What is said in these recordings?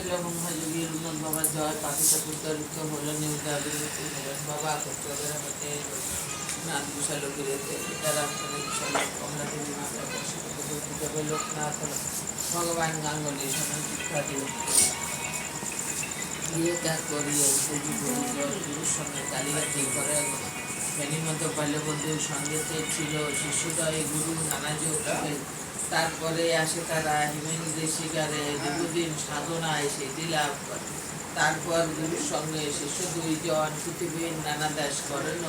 যোগী উন্নত বাবা জয় পাখি ঠাকুর হলো নিউজা বাবা করতে নাথ ঘোষালো গিরেতে রামচন্দ্র ঘোষালো কমলা দেবী মাতা পশুপতি লোকনাথ ভগবান গাঙ্গুলি সময় শিক্ষা দিয়ে বিয়ে ত্যাগ করিয়ে গুরুর সঙ্গে কালীঘাটে ঘরে ফেনীমতো বাল্যবন্ধুর সঙ্গেতে ছিল শিশুদয় গুরু নানা যোগ। তারপরে আসে তারা হিমেন্দ্র শিকারে দীর্ঘদিন সাধনায় সিদ্ধি লাভ করে। তারপর গুরুর সঙ্গে শিশু দুইজন পৃথিবীর নানা দেশ করেন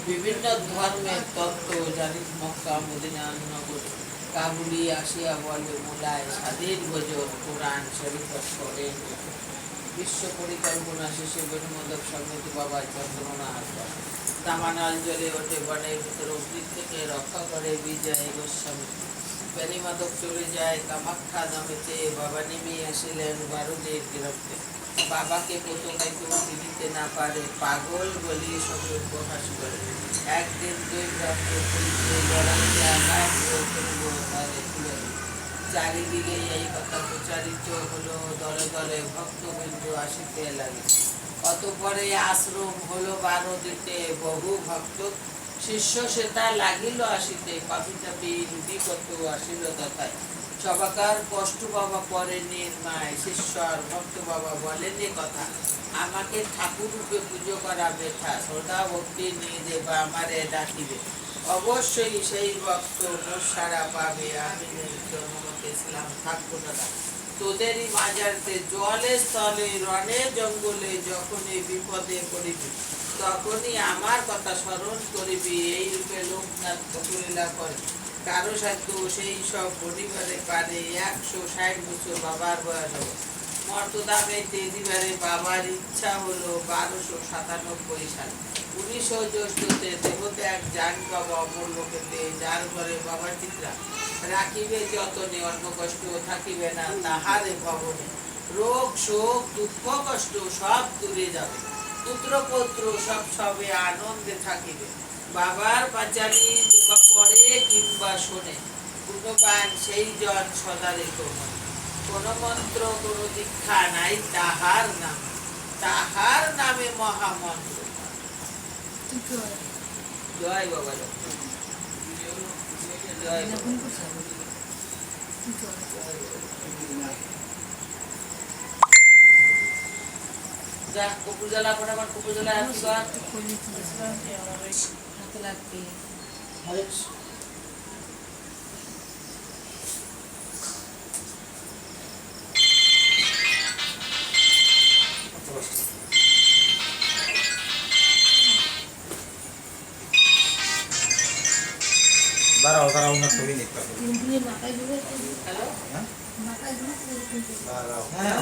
বিভিন্ন ধর্মের তত্ত্ব জানি মক্কা মদিনা নগর কাবুলি আসিয়া বলে মোলায় স্বাধীন ভোজন কোরআন শরীফ করে বিশ্ব পরিকল্পনা শেষে বেণুমাধব সঙ্গীত বাবা চন্দ্রমনা হাসপাতাল দামানাল জ্বলে ওঠে বনের ভিতর অগ্নি থেকে রক্ষা করে বিজয় গোস্বামী। বেণীমাধব চলে যায় কামাখ্যা নামেতে বাবা নেমে আসিলেন বারুদের গিরফতে। বাবাকে প্রথমে কেউ দিতে না পারে পাগল বলি সঙ্গে প্রকাশ করে। একদিন দুই ভক্ত চারিদিকে এই কথা প্রচারিত হলো, দলে দলে ভক্তবৃন্দ আসিতে লাগে। অতঃপরে আশ্রম হলো 12 দিতে বহু ভক্ত শিষ্য সেটা লাগিল আসিতে পাপিতাপি বিগত আসিল তথায় সবাকার কষ্ট বাবা পরে নির্মায় শিষ্যর ভক্ত বাবা বলেনি কথা আমাকে ঠাকুর রূপে পুজো করা ব্যথা শ্রদ্ধা ভক্তি নিয়ে দেবা আমারে ডাকিবে অবশ্যই সেই ভক্ত সারা পাবে। আমি ইসলাম থাকবো দাদা তোদেরই মাজারতে জলে স্থলে রণে জঙ্গলে যখনই বিপদে পড়িবি তখনই আমার কথা স্মরণ করিবি। এই রূপে লোকনাথ কপুলীলা করে কারো সাধ্য সেই সব পরিবারে পারে 160 বছর বাবার বয়স হবে। মর্তদা পেতে দিবারে বাবার ইচ্ছা হলো 1297 সাল 19 জ্যৈষ্ঠতে দেহত্যাগ যান বাবা অমর লোকেতে যার ঘরে বাবার চিত্রা রাখিবে যতনে অন্য কষ্ট থাকিবে না তাহারে ভবনে রোগ শোক দুঃখ কষ্ট সব দূরে যাবে পুত্র পৌত্র সব সবে আনন্দে থাকিবে। বাবার পাঁচালী যেবা পড়ে কিংবা শোনে গুণগান সেই জন সদা রেখো কোন মন্ত্র কোন দীক্ষা নাই তাহার নামে মহামন্ত্র। জয় বাবা জয় যা কপুর জ্বালা ফটাফট কপুর জ্বালা হাতে লাগবে। দাঁড়াও না ছবি নিতে হবে। হ্যালো হ্যাঁ